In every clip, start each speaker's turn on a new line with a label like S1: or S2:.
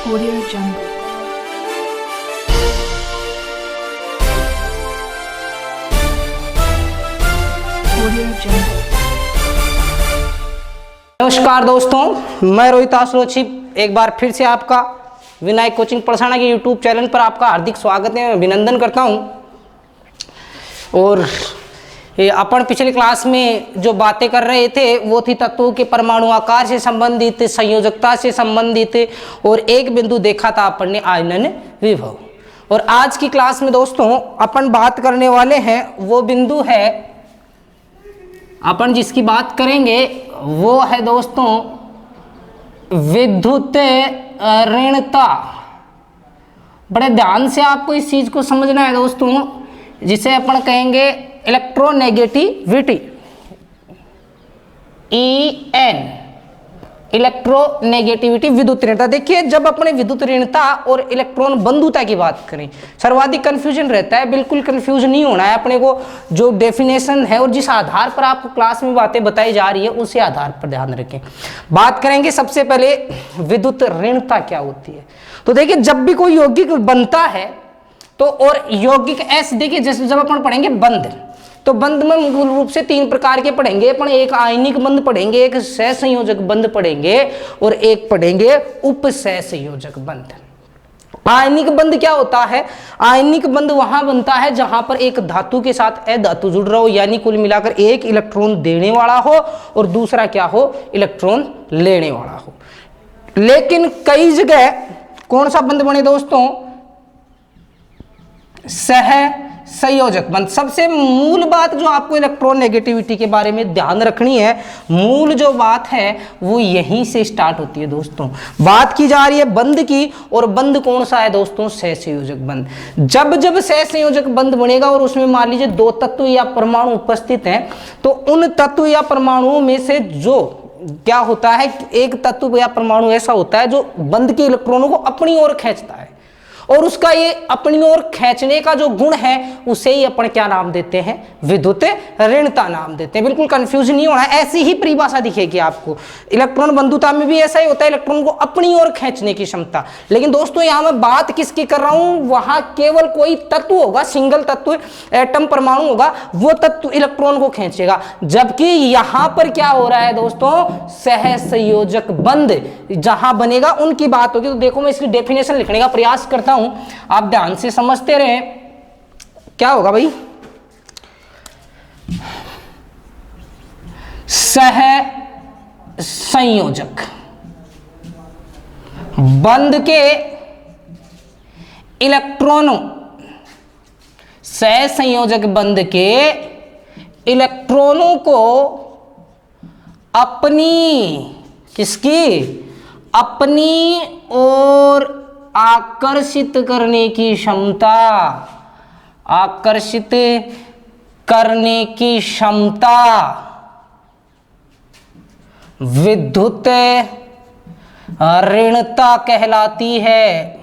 S1: Audio Jungle. Audio Jungle.
S2: नमस्कार दोस्तों, मैं रोहित आसरोची एक बार फिर से आपका विनायक कोचिंग पढ़साना के यूट्यूब चैनल पर आपका हार्दिक स्वागत है, अभिनंदन करता हूं। और अपन पिछली क्लास में जो बातें कर रहे थे वो थी तत्वों के परमाणु आकार से संबंधित, संयोजकता से संबंधित, और एक बिंदु देखा था अपन ने आयनन विभव। और आज की क्लास में दोस्तों अपन बात करने वाले हैं वो बिंदु है, अपन जिसकी बात करेंगे वो है दोस्तों विद्युत ऋणता। बड़े ध्यान से आपको इस चीज को समझना है दोस्तों, जिसे अपन कहेंगे इलेक्ट्रोनेगेटिविटी, EN, इलेक्ट्रोनेगेटिविटी, विद्युत ऋणता। देखिए, जब अपने विद्युत ऋणता और इलेक्ट्रॉन बंधुता की बात करें, सर्वाधिक कंफ्यूजन रहता है। बिल्कुल कंफ्यूज नहीं होना है अपने को। जो डेफिनेशन है और जिस आधार पर आपको क्लास में बातें बताई जा रही है उसी आधार पर ध्यान रखें। बात करेंगे सबसे पहले विद्युत ऋणता क्या होती है। तो देखिए, जब भी कोई यौगिक बनता है तो, और यौगिक ऐसे देखिए, जैसे जब अपन पढ़ेंगे बंध, तो बंध में मूल रूप से तीन प्रकार के पढ़ेंगे अपन। एक आयनिक बंध पढ़ेंगे, एक सहसंयोजक बंध पढ़ेंगे, और एक पढ़ेंगे उपसहसंयोजक बंध। आयनिक बंध क्या होता है? आयनिक बंध वहां बनता है जहां पर एक धातु के साथ अधातु जुड़ रहा हो, यानी कुल मिलाकर एक इलेक्ट्रॉन देने वाला हो और दूसरा क्या हो, इलेक्ट्रॉन लेने वाला हो। लेकिन कई जगह कौन सा बंध बने दोस्तों? सहसंयोजक बंध। सबसे मूल बात जो आपको इलेक्ट्रॉन नेगेटिविटी के बारे में ध्यान रखनी है, मूल जो बात है वो यहीं से स्टार्ट होती है दोस्तों। बात की जा रही है बंध की, और बंध कौन सा है दोस्तों? सहसंयोजक बंध। जब जब सहसंयोजक बंध बनेगा और उसमें मान लीजिए दो तत्व या परमाणु उपस्थित हैं, तो उन तत्व या परमाणुओं में से जो क्या होता है, एक तत्व या परमाणु ऐसा होता है जो बंध के इलेक्ट्रॉनों को अपनी ओर खींचता है, और उसका ये अपनी ओर खींचने का जो गुण है उसे ही अपन क्या नाम देते हैं? विद्युत ऋणता नाम देते हैं। बिल्कुल कंफ्यूज नहीं होना, ऐसी ही परिभाषा दिखेगी आपको। इलेक्ट्रॉन बंधुता में भी ऐसा ही होता है, इलेक्ट्रॉन को अपनी ओर खींचने की क्षमता। लेकिन दोस्तों यहां मैं बात किसकी कर रहा हूं? वहां केवल कोई तत्व होगा, सिंगल तत्व, एटम परमाणु होगा, वो तत्व इलेक्ट्रॉन को खींचेगा। जबकि यहां पर क्या हो रहा है दोस्तों? सहसंयोजक बंध जहां बनेगा उनकी बात होगी। तो देखो, मैं इसकी डेफिनेशन लिखने का प्रयास करता हूं, आप ध्यान से समझते रहे। क्या होगा भाई? सहसंयोजक बंध के इलेक्ट्रॉनों, सहसंयोजक बंध के इलेक्ट्रॉनों को अपनी, किसकी? अपनी ओर आकर्षित करने की क्षमता, आकर्षित करने की क्षमता विद्युत ऋणता कहलाती है।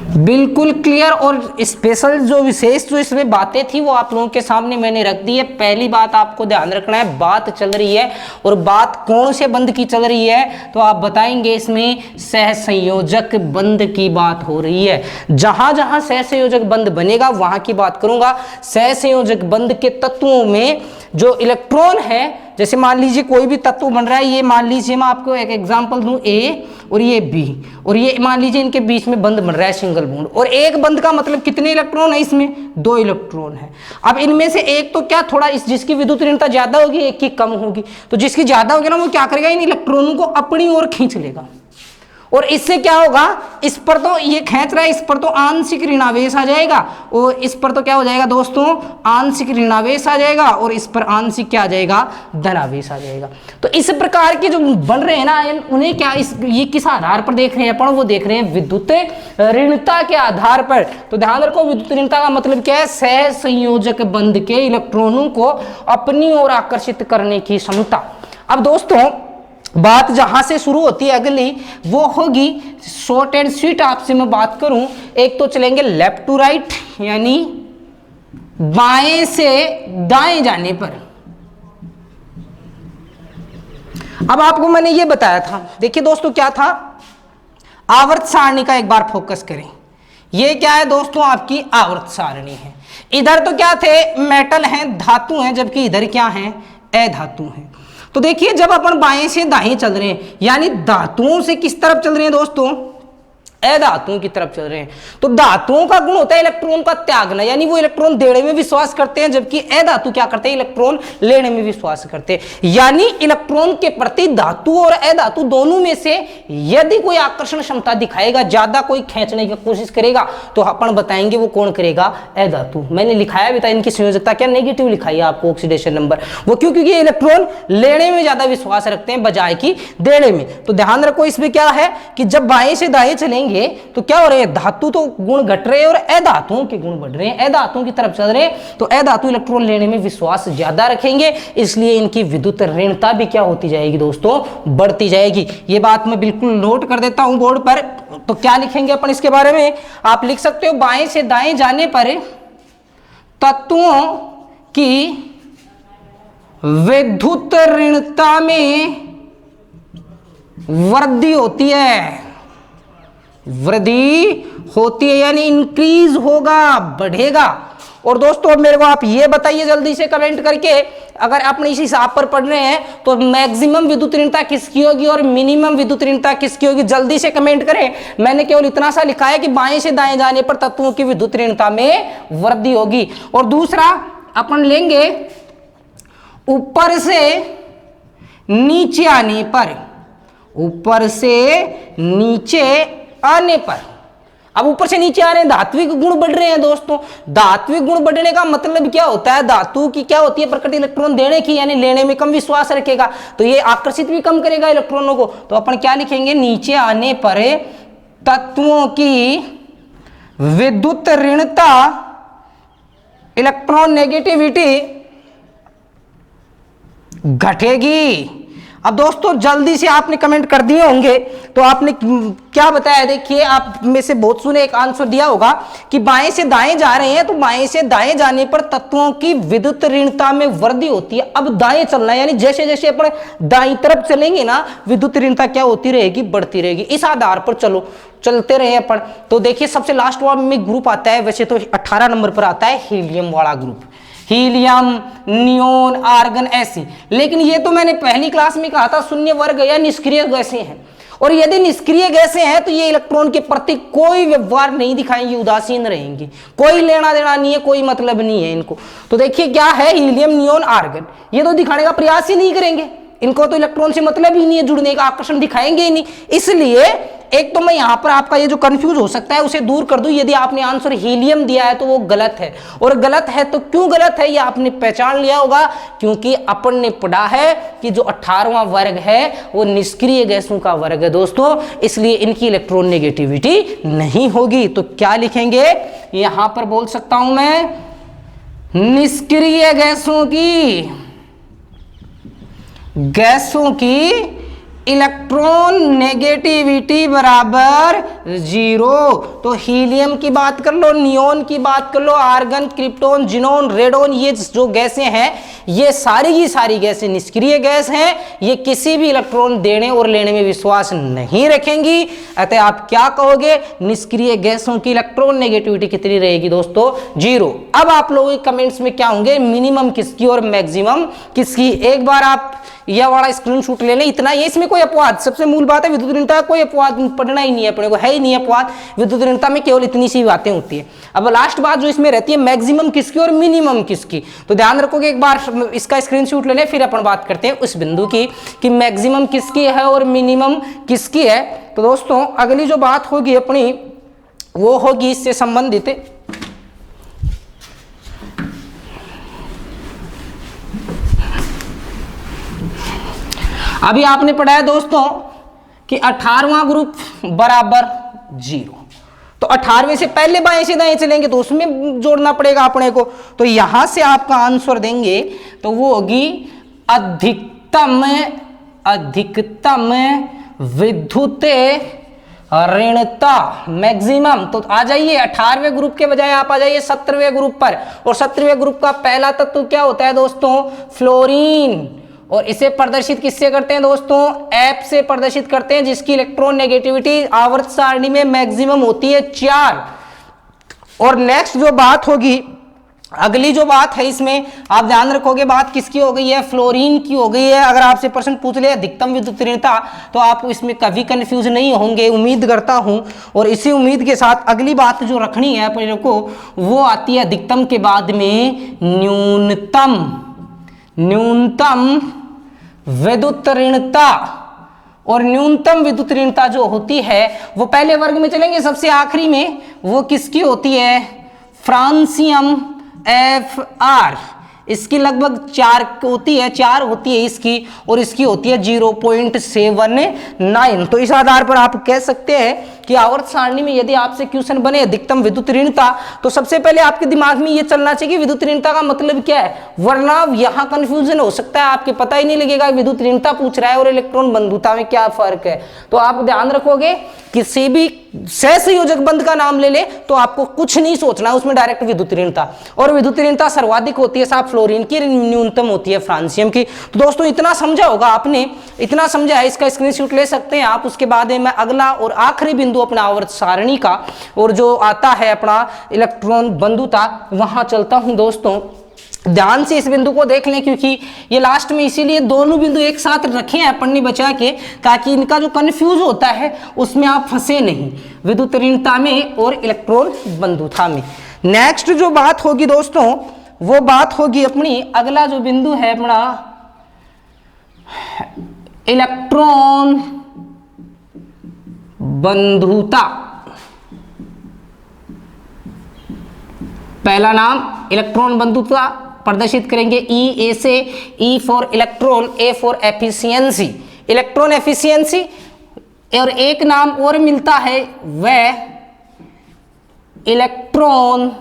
S2: बिल्कुल क्लियर। और स्पेशल जो विशेष जो इसमें बातें थी वो आप लोगों के सामने मैंने रख दी है। पहली बात आपको ध्यान रखना है, बात चल रही है, और बात कौन से बंध की चल रही है? तो आप बताएंगे इसमें सहसंयोजक बंध की बात हो रही है। जहां जहां सहसंयोजक बंध बनेगा वहां की बात करूंगा। सहसंयोजक बंध के तत्वों में जो इलेक्ट्रॉन है, जैसे मान लीजिए कोई भी तत्व बन रहा है, ये मान लीजिए मैं आपको एक एग्जांपल दूं, A और ये B, और ये मान लीजिए इनके बीच में बंध बन रहा है, सिंगल बॉन्ड। और एक बंध का मतलब कितने इलेक्ट्रॉन है? इसमें 2 इलेक्ट्रॉन है। अब इनमें से एक तो क्या थोड़ा जिसकी विद्युत ऋणता ज्यादा होगी, एक की कम होगी। तो जिसकी ज्यादा होगी ना, वो क्या करेगा? इन इलेक्ट्रॉनों को अपनी ओर खींच लेगा। और इससे क्या होगा? इस पर तो ये खींच रहा है, इस पर तो आंशिक ऋणावेश आ जाएगा, और इस पर तो क्या हो जाएगा दोस्तों? आंशिक ऋणावेश आ जाएगा, और इस पर आंशिक क्या आ जाएगा? धनावेश आ जाएगा। तो इस प्रकार के जो बन रहे हैं ना, उन्हें क्या, ये किस आधार पर देख रहे हैं अपन? वो देख रहे हैं विद्युत ऋणता के आधार पर। तो ध्यान रखो, विद्युत ऋणता का मतलब क्या है? सहसंयोजक बंध के इलेक्ट्रॉनों को अपनी ओर आकर्षित करने की क्षमता। अब दोस्तों बात जहां से शुरू होती है अगली, वो होगी शॉर्ट एंड स्वीट। आपसे मैं बात करूं, एक तो चलेंगे लेफ्ट टू राइट, यानी बाएं से दाएं जाने पर। अब आपको मैंने ये बताया था, देखिए दोस्तों क्या था, आवर्त सारणी का एक बार फोकस करें। ये क्या है दोस्तों, आपकी आवर्त सारणी है। इधर तो क्या थे, मेटल हैं, धातु हैं, जबकि इधर क्या हैं, अधातु हैं। तो देखिए जब अपन बाएं से दाएं चल रहे हैं, यानी धातुओं से किस तरफ चल रहे हैं दोस्तों, अधातुओं की तरफ चल रहे हैं। तो धातुओं का गुण होता है इलेक्ट्रॉन का त्यागना, यानी वो इलेक्ट्रॉन देने में विश्वास करते हैं, जबकि अधातु क्या करते हैं, इलेक्ट्रॉन लेने में विश्वास करते हैं। यानी इलेक्ट्रॉन के प्रति धातु और अधातु दोनों में से यदि कोई आकर्षण क्षमता दिखाएगा, ज्यादा कोई खींचने की कोशिश करेगा, तो अपन बताएंगे वो कौन करेगा, अधातु। मैंने लिखाया भी था इनकी संयोजकता, क्या नेगेटिव लिखाई है आपको ऑक्सीडेशन नंबर, वो क्यों, क्योंकि इलेक्ट्रॉन लेने में ज्यादा विश्वास रखते हैं बजाय कि देने में। तो ध्यान रखो इसमें क्या है कि जब बाएं से दाएं चलेंगे तो क्या हो रहे हैं, धातु तो गुण घट रहे हैं और अधातुओं के गुण बढ़ रहे हैं, अधातुओं की तरफ चल रहे हैं। तो अधातु इलेक्ट्रॉन लेने में विश्वास ज्यादा रखेंगे, इसलिए इनकी विद्युत ऋणता भी क्या होती जाएगी दोस्तों, बढ़ती जाएगी। ये बात मैं बिल्कुल नोट कर देता हूं बोर्ड पर। तो क्या लिखेंगे अपन इसके बारे में, आप लिख सकते हो बाएं से दाएं जाने पर तत्वों की विद्युत ऋणता में वृद्धि होती है, वृद्धि होती है, यानी इंक्रीज होगा, बढ़ेगा। और दोस्तों अब मेरे को आप ये बताइए जल्दी से कमेंट करके, अगर अपने इस हिसाब पर पढ़ रहे हैं तो मैक्सिमम विद्युत ऋणता किसकी होगी और मिनिमम विद्युत ऋणता किसकी होगी, जल्दी से कमेंट करें। मैंने केवल इतना सा लिखा है कि बाएं से दाएं जाने पर तत्वों की विद्युत ऋणता में वृद्धि होगी। और दूसरा अपन लेंगे ऊपर से नीचे आने पर, ऊपर से नीचे आने पर, अब ऊपर से नीचे आ रहे हैं, धात्विक गुण बढ़ रहे हैं दोस्तों। धात्विक गुण बढ़ने का मतलब क्या होता है, धातु की क्या होती है प्रकृति, इलेक्ट्रॉन देने की, यानी लेने में कम विश्वास रखेगा, तो ये आकर्षित भी कम करेगा इलेक्ट्रॉनों को। तो अपन क्या लिखेंगे, नीचे आने पर तत्वों की विद्युत ऋणता, इलेक्ट्रॉन नेगेटिविटी घटेगी। अब दोस्तों जल्दी से आपने कमेंट कर दिए होंगे, तो आपने क्या बताया, देखिए आप में से बहुत सुने एक आंसर दिया होगा कि बाएं से दाएं जा रहे हैं, तो बाएं से दाएं जाने पर तत्वों की विद्युत ऋणता में वृद्धि होती है। अब दाएं चलना है, यानी जैसे जैसे अपन दाईं तरफ चलेंगे ना, विद्युत ऋणता क्या होती रहेगी, बढ़ती रहेगी। इस आधार पर चलते रहे अपन। तो देखिए सबसे लास्ट में ग्रुप आता है, वैसे तो 18 नंबर पर आता है हीलियम वाला ग्रुप, हीलियम, नियोन, आर्गन, ऐसी। लेकिन ये तो मैंने पहली क्लास में कहा था शून्य वर्ग या निष्क्रिय गैसें हैं, और यदि निष्क्रिय गैसें हैं तो ये इलेक्ट्रॉन के प्रति कोई व्यवहार नहीं दिखाएंगी, उदासीन रहेंगी, कोई लेना देना नहीं है, कोई मतलब नहीं है इनको। तो देखिए क्या है, हीलियम, नियोन, आर्गन, ये तो दिखाने का प्रयास ही नहीं करेंगे, इनको तो इलेक्ट्रॉन से मतलब ही नहीं है, जुड़ने का आकर्षण दिखाएंगे ही नहीं। इसलिए एक तो मैं यहां पर आपका ये जो कंफ्यूज हो सकता है उसे दूर कर दूं। यदि आपने आंसर हीलियम दिया है तो वो गलत है, और गलत है तो क्यों गलत है ये आपने पहचान लिया होगा, क्योंकि अपन ने पढ़ा है कि जो 18वां वर्ग है वो निष्क्रिय गैसों का वर्ग है दोस्तों, इसलिए इनकी इलेक्ट्रॉन नेगेटिविटी नहीं होगी। तो क्या लिखेंगे, यहां पर बोल सकता हूं मैं, निष्क्रिय गैसों की इलेक्ट्रॉन नेगेटिविटी बराबर 0। तो हीलियम की बात कर लो, नियोन की बात कर लो, आर्गन, क्रिप्टॉन, जिनोन, रेडोन, ये जो गैसें हैं ये सारी की सारी गैसें निष्क्रिय गैस हैं, ये किसी भी इलेक्ट्रॉन देने और लेने में विश्वास नहीं रखेंगी। अतः आप क्या कहोगे, निष्क्रिय गैसों की इलेक्ट्रॉन नेगेटिविटी कितनी रहेगी दोस्तों, 0। अब आप लोगों के कमेंट्स में क्या होंगे, मिनिमम किसकी और मैक्सिमम किसकी। एक बार आप यह वाला स्क्रीनशॉट ले लें, इतना ही, इसमें कोई अपवाद, सबसे मूल बात है विद्युत ऋणता कोई अपवाद पढ़ना ही नहीं है अपने को, है ही नहीं अपवाद, विद्युत ऋणता में केवल इतनी सी बातें होती है। अब लास्ट बात जो इसमें रहती है, मैक्सिमम किसकी और मिनिमम किसकी। तो ध्यान रखोगे, एक बार इसका स्क्रीनशॉट ले लें, फिर अपन बात करते हैं उस बिंदु की कि मैक्सिमम किसकी है और मिनिमम किसकी है। तो दोस्तों अगली जो बात होगी अपनी वो होगी इससे संबंधित, अभी आपने पढ़ा है दोस्तों कि 18वां ग्रुप बराबर 0। तो 18वें से पहले बाएं से दाएं चलेंगे तो उसमें जोड़ना पड़ेगा अपने को। तो यहां से आपका आंसर देंगे तो वो होगी अधिकतम विद्युत ऋणता, मैक्सिमम। तो आ जाइए 18वें ग्रुप के बजाय आप आ जाइए 17वें ग्रुप पर, और 17वें ग्रुप का पहला तत्व क्या होता है दोस्तों, फ्लोरीन। और इसे प्रदर्शित किससे करते हैं दोस्तों? एफ से प्रदर्शित करते हैं, जिसकी इलेक्ट्रॉन नेगेटिविटी आवर्त सारणी में मैक्सिमम होती है 4। और नेक्स्ट जो बात होगी, अगली जो बात है इसमें आप ध्यान रखोगे, बात किसकी हो गई है? फ्लोरीन की हो गई है। अगर आपसे प्रश्न पूछ ले अधिकतम विद्युत ऋणता, तो आप इसमें कभी कंफ्यूज नहीं होंगे, उम्मीद करता हूं। और इसी उम्मीद के साथ अगली बात जो रखनी है अपने को, वो आती है अधिकतम के बाद में न्यूनतम विद्युत ऋणता। और न्यूनतम विद्युत ऋणता जो होती है वो पहले वर्ग में चलेंगे, सबसे आखिरी में वो किसकी होती है? Francium Fr। इसकी लगभग 4 होती है इसकी, और इसकी होती है 0.79। तो इस आधार पर आप कह सकते हैं कि आवर्त सारणी में यदि आपसे क्वेश्चन बने अधिकतम विद्युत ऋणता, तो सबसे पहले आपके दिमाग में ये चलना चाहिए कि विद्युत ऋणता का मतलब क्या है, वरना यहां कंफ्यूजन हो सकता है, आपके पता ही नहीं लगेगा विद्युत ऋणता पूछ रहा है और इलेक्ट्रॉन बंधुता में क्या फर्क है। तो आप ध्यान रखोगे, किसी भी सहसंयोजक बंध का नाम ले ले तो आपको कुछ नहीं सोचना, उसमें डायरेक्ट विद्युत ऋणता, और विद्युत ऋणता सर्वाधिक होती है साहब फ्लोरीन की, न्यूनतम होती है फ्रांसियम की। तो दोस्तों इतना समझा होगा आपने, इतना समझा है, इसका स्क्रीनशॉट ले सकते हैं आप। उसके बाद में अगला और आखिरी बिंदु अपना आवर्त सारणी का, और जो आता है अपना इलेक्ट्रॉन बंधुता, वहां चलता हूं दोस्तों। ध्यान से इस बिंदु को देख लें, क्योंकि ये लास्ट में इसीलिए दोनों बिंदु एक साथ रखे हैं अपन ने बचा के, ताकि इनका जो कंफ्यूज होता है उसमें आप फंसे नहीं, विद्युत ऋणता में और इलेक्ट्रॉन बंधुता में। नेक्स्ट जो बात होगी दोस्तों, वो बात होगी अपनी, अगला जो बिंदु है अपना इलेक्ट्रॉन बंधुता। पहला नाम इलेक्ट्रॉन बंधुता प्रदर्शित करेंगे E से, E for electron, A for efficiency, electron efficiency. और एक नाम और मिलता है, वह इलेक्ट्रॉन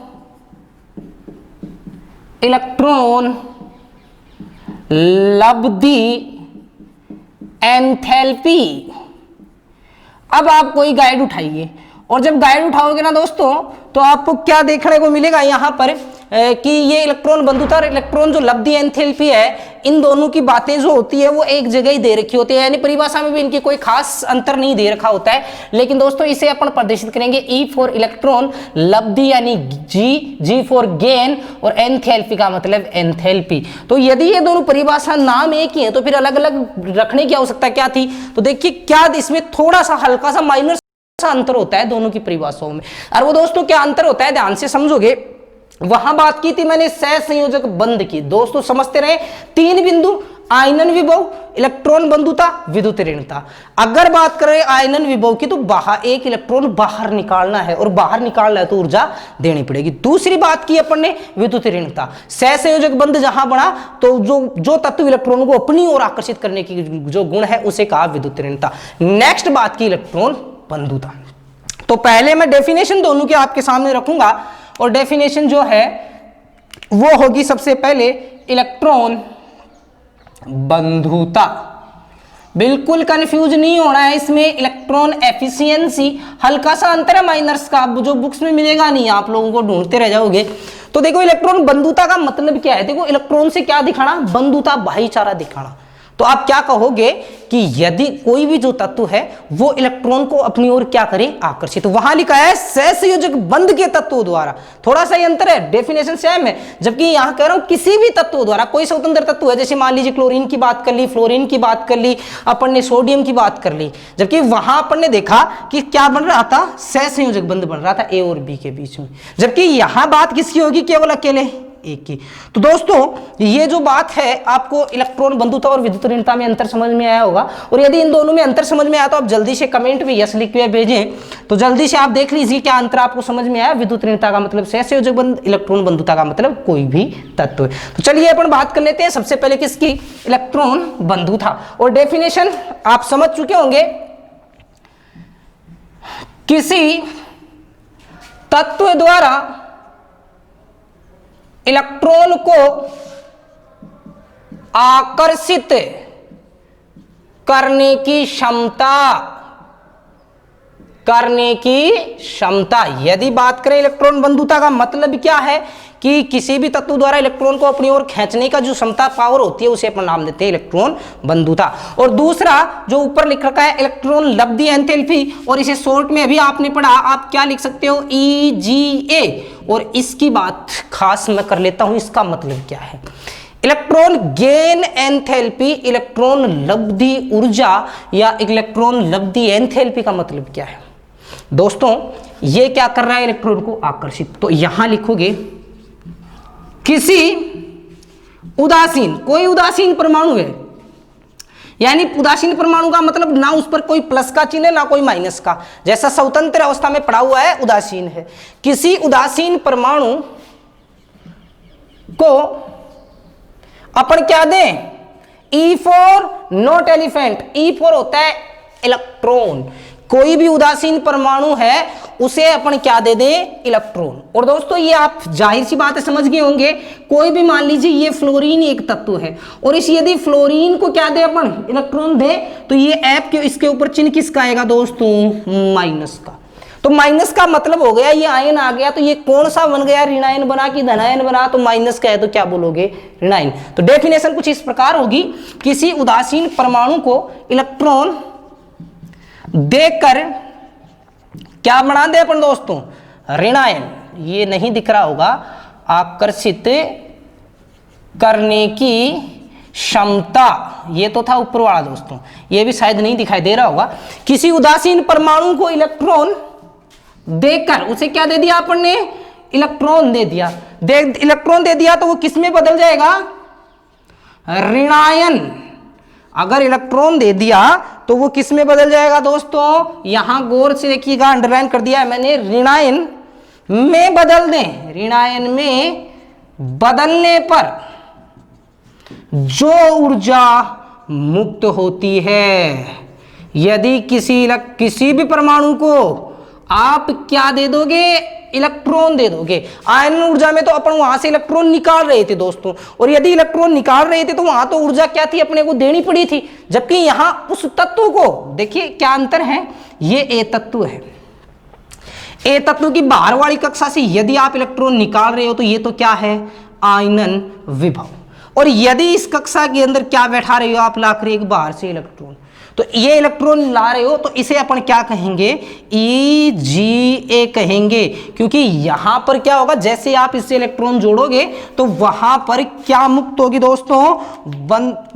S2: लब्धि एंथैल्पी। अब आप कोई गाइड उठाइए, और जब गाइड उठाओगे ना दोस्तों, तो आपको क्या देखने को मिलेगा यहां पर कि ये इलेक्ट्रॉन बंधुता और इलेक्ट्रॉन जो लब्धि एंथैल्पी है, इन दोनों की बातें जो होती है वो एक जगह ही दे रखी होती है, यानी परिभाषा में भी इनकी कोई खास अंतर नहीं दे रखा होता है। लेकिन दोस्तों इसे अपन प्रदर्शित करेंगे E फॉर इलेक्ट्रॉन लब्धि यानी G फॉर गेन, और एंथैल्पी का मतलब एंथैल्पी। तो यदि ये दोनों परिभाषा नाम एक ही है, तो फिर अलग अलग रखने की आवश्यकता क्या थी? तो देखिए क्या इसमें थोड़ा सा हल्का सा माइनर सा अंतर होता है दोनों की परिभाषाओं में। और वो दोस्तों क्या अंतर होता है, ध्यान से समझोगे। वहां बात की थी मैंने सहसंयोजक बंध की, दोस्तों समझते रहे, 3 बिंदु, आयनन विभव, इलेक्ट्रॉन बंधुता, विद्युत ऋणता। अगर बात करें आयनन विभव की, तो बाहर एक इलेक्ट्रॉन बाहर निकालना है, और बाहर निकालना है तो ऊर्जा देनी पड़ेगी। दूसरी बात की अपन ने विद्युत ऋणता, सहसंयोजक बंध जहां बना, तो जो तत्व इलेक्ट्रॉन को अपनी ओर आकर्षित करने की जो गुण है उसे कहा विद्युत ऋणता। नेक्स्ट बात की इलेक्ट्रॉन बंधुता। तो पहले मैं डेफिनेशन दोनों के आपके सामने रखूंगा, और डेफिनेशन जो है वो होगी सबसे पहले इलेक्ट्रॉन बंधुता। बिल्कुल कंफ्यूज नहीं होना है इसमें, इलेक्ट्रॉन एफिशिएंसी हल्का सा अंतर है माइनर्स का, जो बुक्स में मिलेगा नहीं, आप लोगों को ढूंढते रह जाओगे। तो देखो इलेक्ट्रॉन बंधुता का मतलब क्या है, देखो इलेक्ट्रॉन से क्या दिखाना, बंधुता भाईचारा दिखाना। तो आप क्या कहोगे कि यदि कोई भी जो तत्व है वो इलेक्ट्रॉन को अपनी ओर क्या करे, आकर्षित। तो वहां लिखा है सहसंयोजक बंध के तत्वों द्वारा, थोड़ा सा ही अंतर है, डेफिनेशन सेम है। जबकि यहां कह रहा हूं किसी भी तत्व द्वारा, कोई स्वतंत्र तत्व है, जैसे मान लीजिए क्लोरीन की बात कर ली, फ्लोरीन की बात कर ली, अपन ने सोडियम की बात कर ली। जबकि वहां अपन ने देखा कि क्या बन रहा था, सहसंयोजक बंध बन रहा था A और B के बीच में। जबकि यहां बात किसकी होगी, केवल अकेले एक की। तो दोस्तों ये जो बात है, आपको इलेक्ट्रॉन बंधुता और विद्युत ऋणता में अंतर समझ में आया होगा। और यदि इन दोनों में अंतर समझ में आया तो आप जल्दी से कमेंट में यस लिख के भेजें। तो जल्दी से आप देख लीजिए क्या अंतर आपको समझ में आया। विद्युत ऋणता का मतलब सहसंयोजक बंध, इलेक्ट्रॉन बंधुता का मतलब कोई भी तत्व। तो चलिए अपन बात कर लेते हैं सबसे पहले किसकी, इलेक्ट्रॉन बंधुता। और डेफिनेशन आप समझ चुके होंगे, किसी तत्व द्वारा इलेक्ट्रॉन को आकर्षित करने की क्षमता। यदि बात करें इलेक्ट्रॉन बंधुता का मतलब क्या है कि किसी भी तत्व द्वारा इलेक्ट्रॉन को अपनी ओर खींचने का जो क्षमता पावर होती है उसे अपन नाम देते हैं इलेक्ट्रॉन बंधुता। और दूसरा जो ऊपर लिख रखा है इलेक्ट्रॉन लब्धि एंथैल्पी, और इसे शॉर्ट में अभी आपने पढ़ा, आप क्या लिख सकते हो EGA। और इसकी बात खास मैं कर लेता हूं, इसका मतलब क्या है। इलेक्ट्रॉन गेन एंथैल्पी, इलेक्ट्रॉन लब्धि ऊर्जा या इलेक्ट्रॉन लब्धि एंथैल्पी का मतलब क्या है दोस्तों। ये क्या कर रहा है, इलेक्ट्रॉन को आकर्षित। तो यहां लिखोगे किसी उदासीन, कोई उदासीन परमाणु है, यानी उदासीन परमाणु का मतलब ना उस पर कोई प्लस का चिन्ह है ना कोई माइनस का, जैसा स्वतंत्र अवस्था में पड़ा हुआ है उदासीन है। किसी उदासीन परमाणु को अपन क्या दें, E for not elephant, E for होता है इलेक्ट्रॉन। कोई भी उदासीन परमाणु है उसे अपन क्या दे दें, इलेक्ट्रॉन। और दोस्तों ये आप जाहिर सी बात है समझ गए होंगे, कोई भी मान लीजिए ये फ्लोरीन एक तत्व है और इस यदि फ्लोरीन को क्या दे अपन, इलेक्ट्रॉन दे, तो ये F के इसके ऊपर चिन्ह किसका आएगा दोस्तों, माइनस का। तो माइनस का मतलब हो गया ये आयन आ गया, तो ये कौन सा बन गया, ऋणायन बना कि धनायन बना, तो माइनस का है तो क्या बोलोगे, ऋणायन। तो डेफिनेशन कुछ इस प्रकार होगी, किसी उदासीन परमाणु को इलेक्ट्रॉन देकर क्या बना दे अपन दोस्तों, ऋणायन। ये नहीं दिख रहा होगा, आकर्षित करने की क्षमता, ये तो था ऊपर वाला दोस्तों, ये भी शायद नहीं दिखाई दे रहा होगा। किसी उदासीन परमाणु को इलेक्ट्रॉन देकर उसे क्या दे दिया अपन ने, इलेक्ट्रॉन दे दिया। इलेक्ट्रॉन दे दिया तो वो किस में बदल जाएगा, ऋणायन। अगर इलेक्ट्रॉन दे दिया तो वो किस में बदल जाएगा दोस्तों, यहां गौर से देखिएगा, अंडरलाइन कर दिया है मैंने, ऋणायन में बदल दें। ऋणायन में बदलने पर जो ऊर्जा मुक्त होती है, यदि किसी भी परमाणु को आप क्या दे दोगे, इलेक्ट्रॉन दे दोगे। आयन ऊर्जा में तो अपन वहां से इलेक्ट्रॉन निकाल रहे थे दोस्तों, और यदि इलेक्ट्रॉन निकाल रहे थे तो वहां तो ऊर्जा क्या थी, अपने को देनी पड़ी थी। जबकि यहां उस तत्व को देखिए क्या अंतर है, ये ए तत्व है, ए तत्व की बाहर वाली कक्षा से यदि आप इलेक्ट्रॉन निकाल रहे हो तो ये तो क्या है, आयनन विभव। और यदि इस कक्षा के अंदर क्या बैठा रहे हो आप, ला कर एक बाहर से इलेक्ट्रॉन, तो ये इलेक्ट्रॉन ला रहे हो तो इसे अपन क्या कहेंगे, EGA कहेंगे। क्योंकि यहां पर क्या होगा, जैसे आप इससे इलेक्ट्रॉन जोड़ोगे तो वहां पर क्या मुक्त होगी दोस्तों,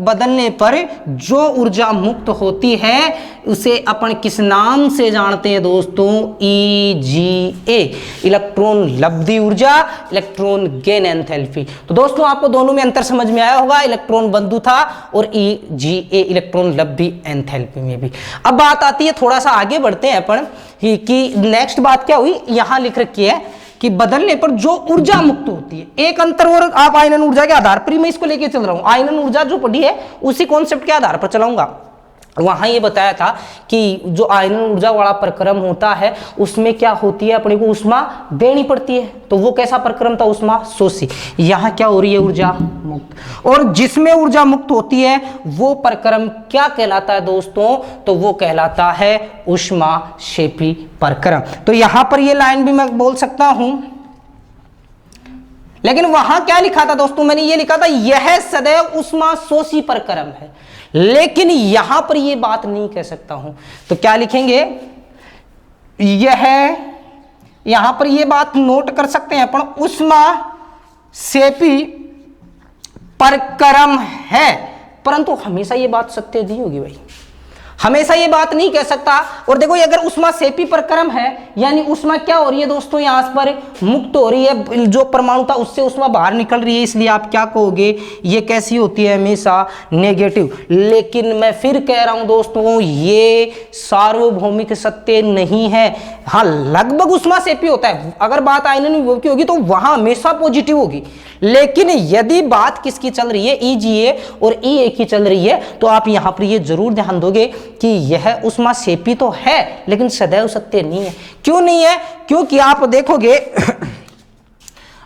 S2: बदलने पर जो ऊर्जा मुक्त होती है उसे अपन किस नाम से जानते हैं दोस्तों, EGA, इलेक्ट्रॉन लब्धि ऊर्जा, इलेक्ट्रॉन गेन एंथैल्पी। तो दोस्तों आपको दोनों में अंतर समझ में आया होगा, इलेक्ट्रॉन बंधुता और EGA, इलेक्ट्रॉन लब्धि एंथैल्पी में भी। अब बात आती है, थोड़ा सा आगे बढ़ते हैं अपन कि नेक्स्ट बात क्या हुई, यहां लिख रखी है कि बदलने पर जो ऊर्जा मुक्त होती है। एक अंतर और आप आयनन ऊर्जा के आधार पर ही मैं इसको लेके चल रहा हूं, आयनन ऊर्जा जो पढ़ी है उसी कॉन्सेप्ट के आधार पर चलाऊंगा। वहां ये बताया था कि जो आयनन ऊर्जा वाला प्रक्रम होता है उसमें क्या होती है, अपने को ऊष्मा देनी पड़ती है। तो वो कैसा प्रक्रम था, ऊष्मा शोषी। यहाँ क्या हो रही है, ऊर्जा मुक्त। और जिसमें ऊर्जा मुक्त होती है वो प्रक्रम क्या कहलाता है दोस्तों, तो वो कहलाता है ऊष्माक्षेपी प्रक्रम। तो यहां पर ये लाइन भी मैं बोल सकता हूं, लेकिन वहां क्या लिखा था दोस्तों, मैंने ये लिखा था यह सदैव ऊष्माशोषी प्रक्रम है, लेकिन यहां पर ये बात नहीं कह सकता हूं। तो क्या लिखेंगे, यहां पर ये बात नोट कर सकते हैं अपन, ऊष्माक्षेपी प्रक्रम है, परंतु हमेशा ये बात सत्य नहीं होगी भाई, हमेशा ये बात नहीं कह सकता। और देखो ये अगर ऊष्माक्षेपी प्रक्रम है यानी ऊष्मा क्या हो रही है दोस्तों, यहां पर मुक्त हो रही है, जो परमाणु था उससे ऊष्मा बाहर निकल रही है, इसलिए आप क्या कहोगे, ये कैसी होती है, हमेशा नेगेटिव। लेकिन मैं फिर कह रहा हूं दोस्तों, ये सार्वभौमिक सत्य नहीं है। हाँ लगभग ऊष्माक्षेपी होता है, अगर बात आयनन विभव की होगी तो वहां हमेशा पॉजिटिव होगी। लेकिन यदि बात किसकी चल रही है, EGA और EA की चल रही है, तो आप यहां पर ये जरूर ध्यान दोगे कि यह ऊष्माक्षेपी तो है लेकिन सदैव सत्य नहीं है। क्यों नहीं है, क्योंकि आप देखोगे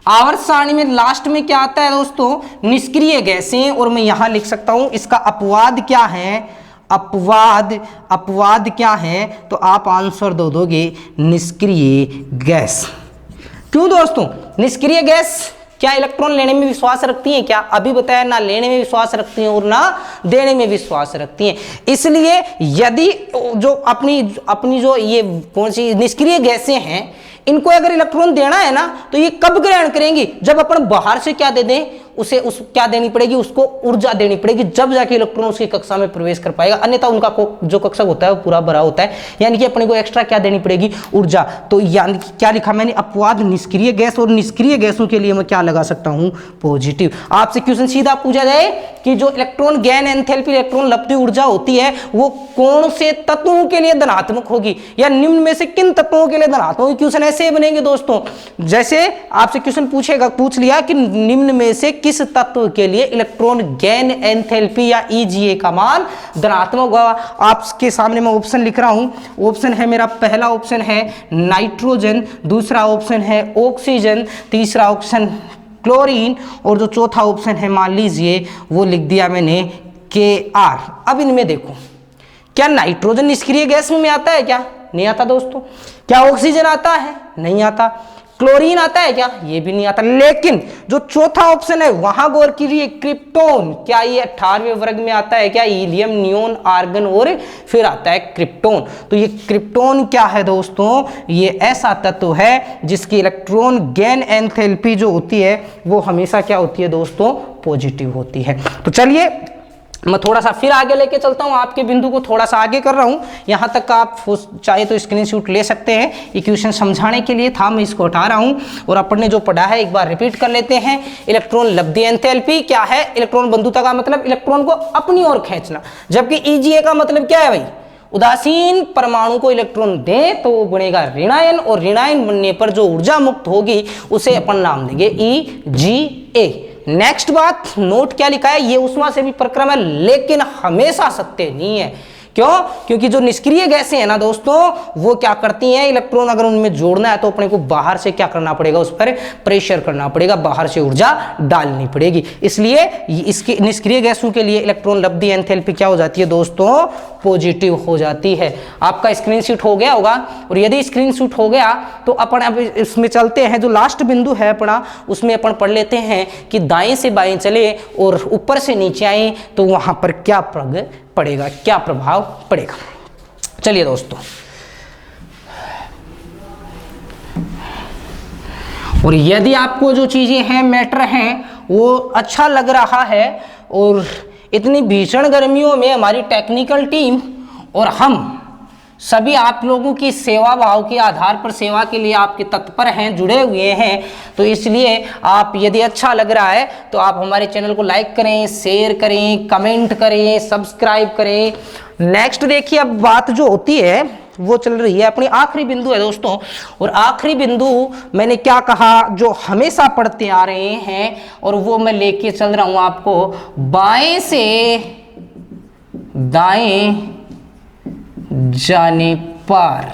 S2: आवर्त सारणी में लास्ट में क्या आता है दोस्तों, निष्क्रिय गैसें। और मैं यहां लिख सकता हूं इसका अपवाद क्या है, अपवाद क्या है, तो आप आंसर दे दोगे निष्क्रिय गैस। क्यों दोस्तों, निष्क्रिय गैस क्या इलेक्ट्रॉन लेने में विश्वास रखती हैं? क्या अभी बताया, ना लेने में विश्वास रखती हैं और ना देने में विश्वास रखती हैं। इसलिए यदि जो अपनी जो ये कौन सी निष्क्रिय गैसें हैं, इनको अगर इलेक्ट्रॉन देना है ना, तो ये कब ग्रहण करेंगी? जब अपन बाहर से क्या दे दें, उसे क्या देनी पड़ेगी, उसको ऊर्जा देनी पड़ेगी, जब जाके इलेक्ट्रॉन उसकी कक्षा में प्रवेश कर पाएगा। अन्यथा उनका जो कक्षा होता है वो पूरा भरा होता है, यानी कि अपने को एक्स्ट्रा क्या देनी पड़ेगी, ऊर्जा। तो यानी क्या लिखा मैंने, अपवाद निष्क्रिय गैस, और निष्क्रिय गैसों के लिए मैं क्या लगा सकता हूं, पॉजिटिव। आपसे क्वेश्चन सीधा पूछा जाए कि जो इलेक्ट्रॉन गेन एंथैल्पी, इलेक्ट्रॉन लब्धि ऊर्जा होती है, वो कौन से तत्वों के लिए धनात्मक होगी, या निम्न में से किन तत्वों के लिए धनात्मक होगी? क्वेश्चन ऐसे बनेंगे दोस्तों, जैसे आपसे क्वेश्चन पूछ लिया कि निम्न में से किस तत्व के लिए इलेक्ट्रॉन गेन एंथैल्पी या ईजीए का मान धनात्मक होगा। आपके सामने मैं ऑप्शन लिख रहा हूं। ऑप्शन है मेरा, पहला ऑप्शन है नाइट्रोजन, दूसरा ऑप्शन है ऑक्सीजन, तीसरा ऑप्शन क्लोरीन, और जो चौथा ऑप्शन है मान लीजिए वो लिख दिया मैंने Kr। अब इनमें देखो, क्या नाइट्रोजन निष्क्रिय गैस में आता है? क्या नहीं आता दोस्तों। क्या ऑक्सीजन आता है? नहीं आता। क्लोरीन आता है क्या? ये भी नहीं आता। लेकिन जो चौथा ऑप्शन है वहां गौर कीजिए, क्रिप्टोन, क्या ये 18वें वर्ग में आता है? क्या हीलियम, नियोन, आर्गन और फिर आता है क्रिप्टोन। तो ये क्रिप्टोन क्या है दोस्तों, ये ऐसा तत्व है जिसकी इलेक्ट्रॉन गेन एंथैल्पी जो होती है वो हमेशा क्या होती है दोस्तों, पॉजिटिव होती है। तो चलिए मैं थोड़ा सा फिर आगे लेके चलता हूं, आपके बिंदु को थोड़ा सा आगे कर रहा हूं। यहां तक आप चाहे तो स्क्रीनशॉट ले सकते हैं, ये क्वेश्चन समझाने के लिए था, मैं इसको हटा रहा हूं। और अपन ने जो पढ़ा है एक बार रिपीट कर लेते हैं। इलेक्ट्रॉन लब्धि एंथैल्पी क्या है? इलेक्ट्रॉन बंधुता का मतलब इलेक्ट्रॉन को अपनी ओर खींचना, जबकि ईजीए का मतलब क्या है भाई, उदासीन परमाणु को इलेक्ट्रॉन दे तो वो बनेगा ऋणायन, और ऋणायन बनने पर जो ऊर्जा मुक्त होगी उसे अपन नाम देंगे EGA। नेक्स्ट बात, नोट क्या लिखा है, ये ऊष्मा से भी प्रक्रम है, लेकिन हमेशा सत्य नहीं है। क्यों? क्योंकि जो निष्क्रिय गैसें हैं ना दोस्तों, वो क्या करती हैं, इलेक्ट्रॉन अगर उनमें जोड़ना है तो अपने को बाहर से क्या करना पड़ेगा, उस पर प्रेशर करना पड़ेगा, बाहर से ऊर्जा डालनी पड़ेगी। इसलिए इसकी निष्क्रिय गैसों के लिए इलेक्ट्रॉन लब्धि एंथैल्पी क्या हो जाती है दोस्तों, पॉजिटिव हो जाती है। आपका स्क्रीनशॉट हो गया होगा, और यदि स्क्रीनशॉट हो गया तो अपन अब इसमें चलते हैं। जो लास्ट बिंदु है अपना, उसमें अपन पढ़ लेते हैं कि दाएं से बाएं चले और ऊपर से नीचे आए तो वहां पर क्या पड़ेगा, क्या प्रभाव पड़ेगा। चलिए दोस्तों, और यदि आपको जो चीजें हैं, मैटर हैं, वो अच्छा लग रहा है, और इतनी भीषण गर्मियों में हमारी टेक्निकल टीम और हम सभी आप लोगों की सेवा भाव के आधार पर सेवा के लिए आपके तत्पर हैं, जुड़े हुए हैं, तो इसलिए आप यदि अच्छा लग रहा है तो आप हमारे चैनल को लाइक करें, शेयर करें, कमेंट करें, सब्सक्राइब करें। नेक्स्ट देखिए, अब बात जो होती है वो चल रही है, अपनी आखिरी बिंदु है दोस्तों, और आखिरी बिंदु मैंने क्या कहा, जो हमेशा पढ़ते आ रहे हैं, और वो मैं लेके चल रहा हूं आपको, बाएं से दाएं जाने पर,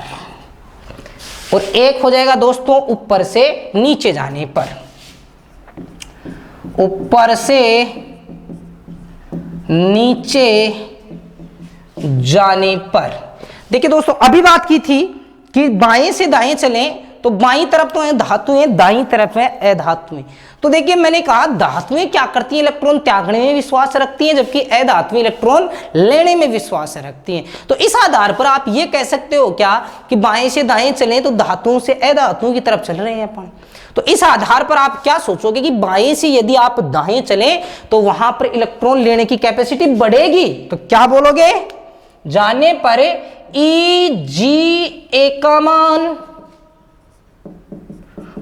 S2: और एक हो जाएगा दोस्तों ऊपर से नीचे जाने पर। ऊपर से नीचे जाने पर देखिए दोस्तों, अभी बात की थी कि बाएं से दाएं चलें तो बाईं तरफ तो है धातुएं, दाईं तरफ है अधातुएं। तो देखिए मैंने कहा धातुएं क्या करती हैं, इलेक्ट्रॉन त्यागने में विश्वास रखती हैं, जबकि अधातुएं इलेक्ट्रॉन लेने में विश्वास रखती हैं। तो इस आधार पर आप ये कह सकते हो क्या कि बाएं से दाएं चलें तो धातुओं से अधातुओं की तरफ चल रहे हैं अपन। तो इस आधार पर आप क्या सोचोगे कि बाएं से यदि आप दाएं चलें तो वहां पर इलेक्ट्रॉन लेने की कैपेसिटी बढ़ेगी, तो क्या बोलोगे, जाने पर EGA का मान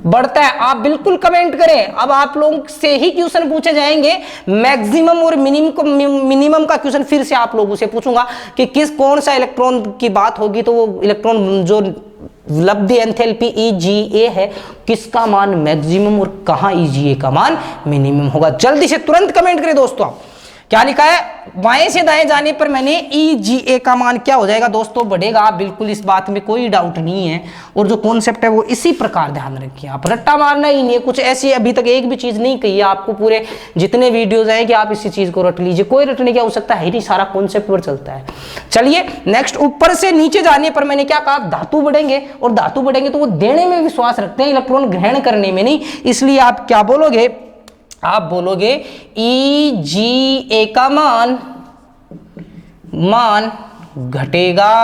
S2: बढ़ता है। आप बिल्कुल कमेंट करें। अब आप लोगों से ही क्वेश्चन पूछे जाएंगे, मैक्सिमम और मिनिमम का क्वेश्चन फिर से आप लोगों से पूछूंगा कि कौन सा इलेक्ट्रॉन की बात होगी, तो वो इलेक्ट्रॉन जो लब्धि एंथैल्पी EGA है, किसका मान मैक्सिमम और कहां EGA का मान मिनिमम होगा। जल्दी से तुरंत कमेंट करें दोस्तों आप क्या लिखा है, बाएं से दाएं जाने पर मैंने EGA का मान क्या हो जाएगा दोस्तों, बढ़ेगा। बिल्कुल इस बात में कोई डाउट नहीं है। और जो कॉन्सेप्ट है वो इसी प्रकार ध्यान रखिए, आप रट्टा मारना ही नहीं है। कुछ ऐसी अभी तक एक भी चीज नहीं कही है आपको पूरे जितने वीडियोज हैं कि आप इसी चीज को रट लीजिए, कोई रटने की आवश्यकता है नहीं, सारा कॉन्सेप्ट पर चलता है। चलिए नेक्स्ट, ऊपर से नीचे जाने पर मैंने क्या कहा, धातु बढ़ेंगे, और धातु बढ़ेंगे तो वो देने में विश्वास रखते हैं, इलेक्ट्रॉन ग्रहण करने में नहीं। इसलिए आप क्या बोलोगे, आप बोलोगे EGA का मान घटेगा।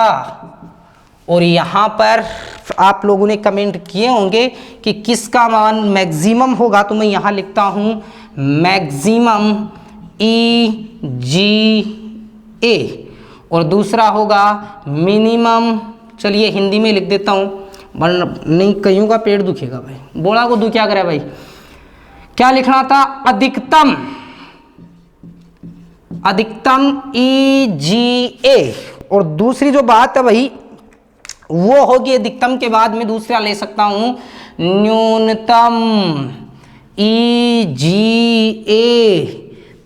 S2: और यहां पर आप लोगों ने कमेंट किए होंगे कि किसका मान मैक्सिमम होगा, तो मैं यहां लिखता हूं मैक्सिमम EGA, और दूसरा होगा मिनिमम, चलिए हिंदी में लिख देता हूं वरना नहीं कईयों का पेट दुखेगा भाई, बोला को दू क्या करे भाई, क्या लिखना था, अधिकतम EGA। और दूसरी जो बात है भाई वो होगी, अधिकतम के बाद में दूसरा ले सकता हूं न्यूनतम EGA।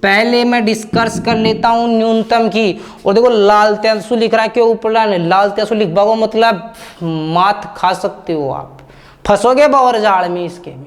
S2: पहले मैं डिस्कस कर लेता हूं न्यूनतम की। और देखो लाल त्यासु लिख रहा है, क्यों ऊपर लाल त्यासु लिखवा को मतलब मात खा सकते हो आप, फंसोगे बावर जाल में इसके में।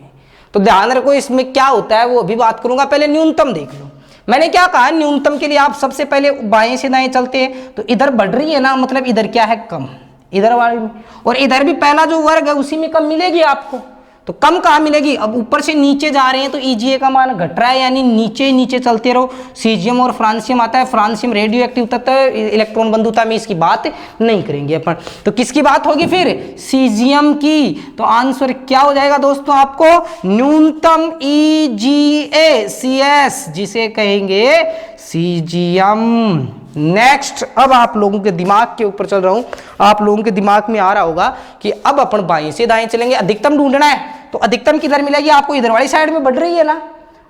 S2: तो ध्यान रखो इसमें क्या होता है वो अभी बात करूंगा, पहले न्यूनतम देख लो। मैंने क्या कहा, न्यूनतम के लिए आप सबसे पहले बाएं से दाएं चलते हैं, तो इधर बढ़ रही है ना, मतलब इधर क्या है, कम, इधर वाले में। और इधर भी पहला जो वर्ग है उसी में कम मिलेगी आपको, तो कम कहाँ मिलेगी। अब ऊपर से नीचे जा रहे हैं तो EGA का मान घट रहा है, यानी नीचे नीचे चलते रहो। सीजियम और फ्रांसियम आता है, फ्रांसियम रेडियो एक्टिव तत्व, इलेक्ट्रॉन बंधुता में इसकी बात नहीं करेंगे अपन। तो किसकी बात होगी फिर, सीजियम की। तो आंसर क्या हो जाएगा दोस्तों आपको, न्यूनतम EGA CS, जिसे कहेंगे सीजियम। नेक्स्ट, अब आप लोगों के दिमाग के ऊपर चल रहा हूं, आप लोगों के दिमाग में आ रहा होगा कि अब अपन बाएं से दाएं चलेंगे, अधिकतम ढूंढना है। तो अधिकतम किधर मिलेगी आपको, इधर वाली साइड में बढ़ रही है ना।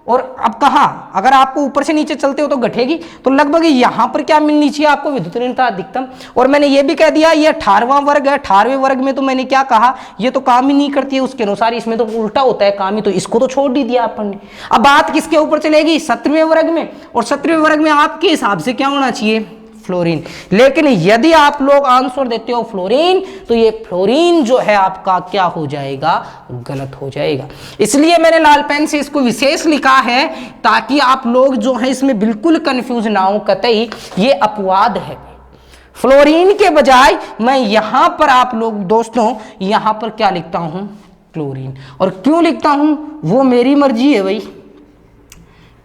S2: और अब कहां, अगर आपको ऊपर से नीचे चलते हो तो घटेगी, तो लगभग यहां पर क्या मिलनी चाहिए आपको, विद्युत ऋणता अधिकतम। और मैंने ये भी कह दिया ये 18वां वर्ग है, 18वें वर्ग में तो मैंने क्या कहा, ये तो काम ही नहीं करती है उसके अनुसार, इसमें तो उल्टा होता है काम ही, तो इसको तो छोड़ ही दिया अपन ने। अब बात किसके ऊपर चलेगी, 17वें वर्ग में। और 17वें वर्ग में आपके हिसाब से क्या होना चाहिए, फ्लोरीन। लेकिन यदि आप लोग आंसर देते हो फ्लोरीन, तो ये फ्लोरीन जो है आपका क्या हो जाएगा, गलत हो जाएगा। इसलिए मैंने लाल पेन से इसको विशेष लिखा है, ताकि आप लोग जो है इसमें बिल्कुल कंफ्यूज ना हो, कतई ये अपवाद है। फ्लोरीन के बजाय मैं यहां पर आप लोग दोस्तों यहां पर क्या लिखता हूं, क्लोरीन। और क्यों लिखता हूं वो मेरी मर्जी है भाई,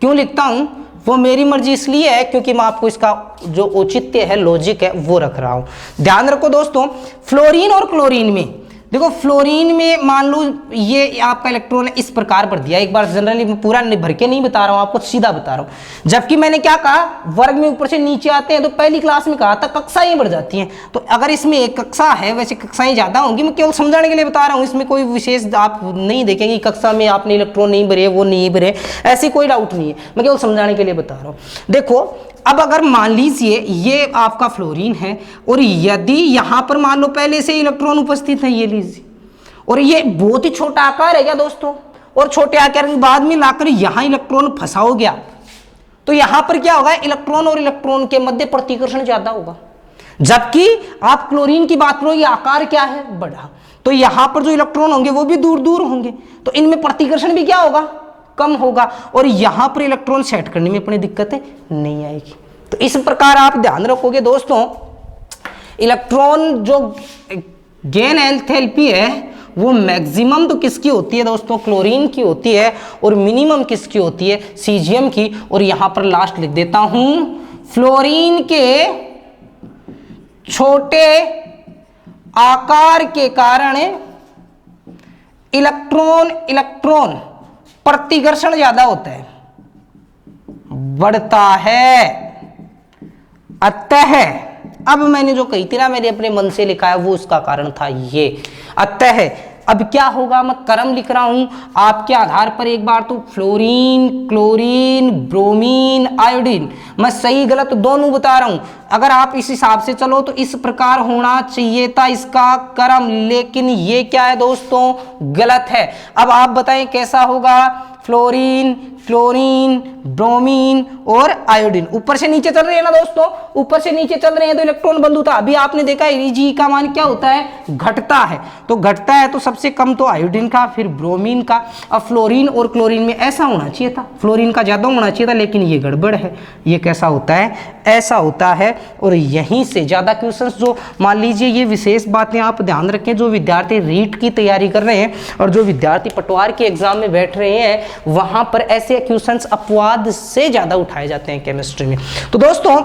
S2: क्यों लिखता हूं वो मेरी मर्जी इसलिए है क्योंकि मैं आपको इसका जो औचित्य है, लॉजिक है, वो रख रहा हूं। ध्यान रखो दोस्तों, फ्लोरीन और क्लोरीन में देखो, फ्लोरीन में मान लो ये आपका इलेक्ट्रॉन है इस प्रकार भर दिया, एक बार जनरली पूरा भर के नहीं बता रहा हूं आपको, सीधा बता रहा हूं। जबकि मैंने क्या कहा, वर्ग में ऊपर से नीचे आते हैं, तो पहली क्लास में कहा था कक्षाएं बढ़ जाती हैं। तो अगर इसमें एक कक्षा है, वैसे कक्षाएं ज्यादा होंगी, मैं केवल समझाने के लिए बता रहा हूं, इसमें कोई विशेष आप नहीं देखेंगे कक्षा में आपने इलेक्ट्रॉन नहीं भरे, वो नहीं भरे, ऐसी कोई डाउट नहीं है, मैं केवल समझाने के लिए बता रहा हूं। देखो अब अगर मान लीजिए ये आपका फ्लोरीन है, और यदि यहां पर मान लो पहले से इलेक्ट्रॉन उपस्थित है, ये लीजिए, और ये बहुत ही छोटा आकार है क्या दोस्तों, और छोटे आकार के बाद में लाकर यहां इलेक्ट्रॉन फंसाओगे आप, तो यहां पर क्या होगा, इलेक्ट्रॉन और इलेक्ट्रॉन के मध्य प्रतिकर्षण ज्यादा होगा। जबकि आप क्लोरीन की बात करो, ये आकार क्या है, बड़ा, तो यहां पर जो इलेक्ट्रॉन होंगे वो भी दूर दूर होंगे, तो इनमें प्रतिकर्षण भी क्या होगा, कम होगा, और यहां पर इलेक्ट्रॉन सेट करने में अपनी दिक्कतें नहीं आएगी। तो इस प्रकार आप ध्यान रखोगे दोस्तों, इलेक्ट्रॉन जो गेन एंथैल्पी है वो मैक्सिमम तो किसकी होती है दोस्तों, क्लोरीन की होती है, और मिनिमम किसकी होती है, सीजियम की। और यहां पर लास्ट लिख देता हूं, फ्लोरीन के छोटे आकार के कारण इलेक्ट्रॉन प्रतिकर्षण ज्यादा होता है, बढ़ता है। अतः अब मैंने जो कही थी ना, मैंने अपने मन से लिखा है, वो उसका कारण था ये। अतः अब क्या होगा, मैं क्रम लिख रहा हूं आपके आधार पर, एक बार तो फ्लोरीन, क्लोरीन, ब्रोमीन, आयोडीन, मैं सही गलत दोनों बता रहा हूं। अगर आप इस हिसाब से चलो तो इस प्रकार होना चाहिए था इसका क्रम, लेकिन ये क्या है दोस्तों, गलत है। अब आप बताएं कैसा होगा, फ्लोरीन, क्लोरीन, ब्रोमीन और आयोडीन। ऊपर से नीचे चल रहे हैं ना दोस्तों, ऊपर से नीचे चल रहे हैं तो इलेक्ट्रॉन बंद होता है। अभी आपने देखा Eg का मान क्या होता है, घटता है। तो घटता है तो सबसे कम तो आयोडीन का, फिर ब्रोमीन का। अब फ्लोरीन और क्लोरीन में ऐसा होना चाहिए था, फ्लोरीन का ज्यादा होना चाहिए था, लेकिन ये गड़बड़ है। ये कैसा होता है, ऐसा होता है। और यहीं से ज्यादा क्वेश्चंस जो, मान लीजिए ये विशेष बातें आप ध्यान रखें, जो विद्यार्थी रीट की तैयारी कर रहे हैं और जो विद्यार्थी पटवार के एग्जाम में बैठ रहे हैं, वहां पर ऐसे क्वेश्चंस अपवाद से ज्यादा उठाए जाते हैं केमिस्ट्री में। तो दोस्तों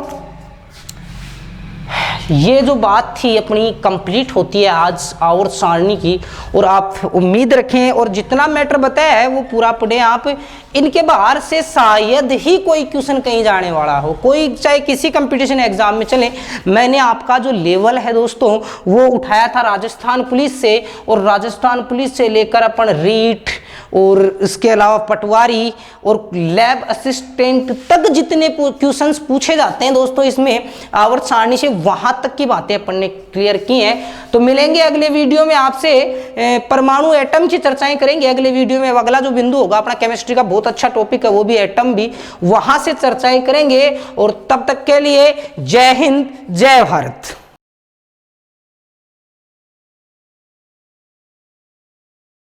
S2: ये जो बात थी अपनी कंप्लीट होती है आज आवर्त सारणी की, और आप उम्मीद रखें और जितना मैटर बताया है वो पूरा पढ़ें आप। इनके बाहर से शायद ही कोई क्वेश्चन कहीं जाने वाला हो, कोई चाहे किसी कंपटीशन एग्जाम में चले। मैंने आपका जो लेवल है दोस्तों वो उठाया था राजस्थान पुलिस से, और राजस्थान पुलिस से लेकर अपन रीट और इसके अलावा पटवारी और लैब असिस्टेंट तक जितने क्वेश्चंस पूछे जाते हैं दोस्तों इसमें आवर्त सारणी से, वहां तक की बातें अपन ने क्लियर की हैं। तो मिलेंगे अगले वीडियो में आपसे, परमाणु एटम की चर्चाएं करेंगे अगले वीडियो में। अगला जो बिंदु होगा अपना केमिस्ट्री का बहुत अच्छा टॉपिक है, वो भी एटम भी, वहां से चर्चाएं करेंगे। और तब तक के लिए जय हिंद, जय भारत।